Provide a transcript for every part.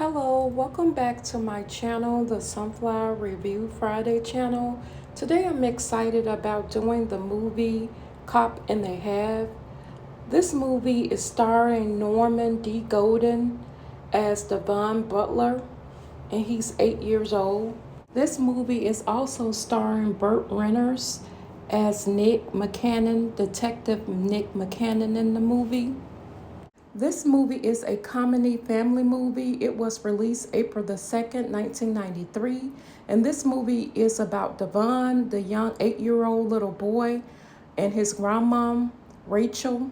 Hello, welcome back to my channel, the Sunflower Review Friday channel. Today I'm excited about doing the movie Cop and the Half. This movie is starring Norman D. Golden as Devon Butler, and he's 8 years old. This movie is also starring Burt Reynolds as Nick McCannon, Detective Nick McCannon in the movie. This movie is a comedy family movie. It was released April the 2nd, 1993. And this movie is about Devon, the young 8-year-old little boy, and his grandma, Rachel.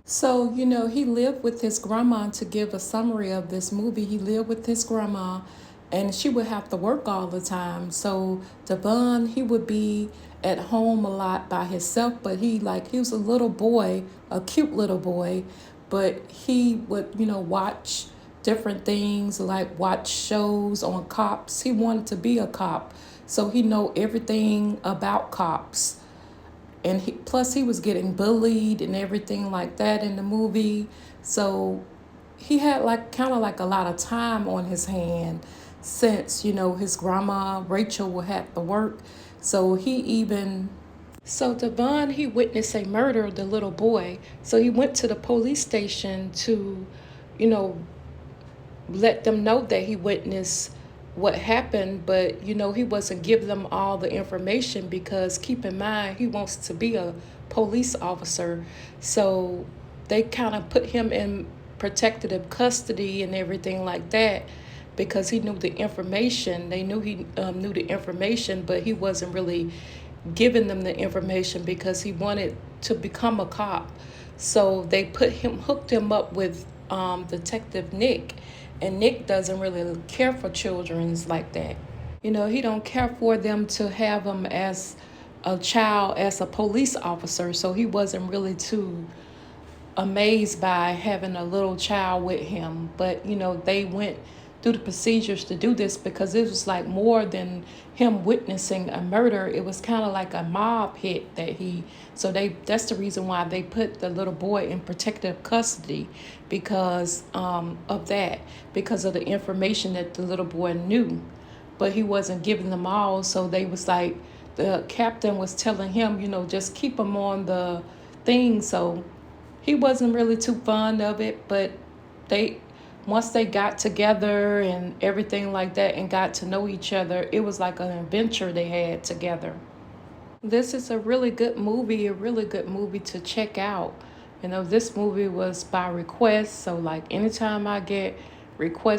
So, he lived with his grandma. To give a summary of this movie, he lived with his grandma and she would have to work all the time. So Devon, he would be at home a lot by himself, but he was a little boy, a cute little boy, but he would, watch different things, like watch shows on cops. He wanted to be a cop. So he know everything about cops, and plus he was getting bullied and everything like that in the movie. So he had kind of like a lot of time on his hand, since his grandma Rachel would have to work. So Devon, he witnessed a murder of the little boy. So he went to the police station to, you know let them know that he witnessed what happened, but he wasn't giving them all the information, because keep in mind, he wants to be a police officer. So they kind of put him in protective custody and everything like that, because he knew the information. They knew he knew the information, but he wasn't really giving them the information because he wanted to become a cop. So they hooked him up with Detective Nick, and Nick doesn't really care for children's like that. He don't care for them to have him as a child, as a police officer. So he wasn't really too amazed by having a little child with him. But they went through the procedures to do this, because it was like more than him witnessing a murder. It was kind of like a mob hit that's the reason why they put the little boy in protective custody, because of that, because of the information that the little boy knew, but he wasn't giving them all. So they was like, the captain was telling him, just keep him on the thing. So he wasn't really too fond of it, but they once they got together and everything like that and got to know each other, it was like an adventure they had together. This is a really good movie to check out. This movie was by request, so like anytime I get requests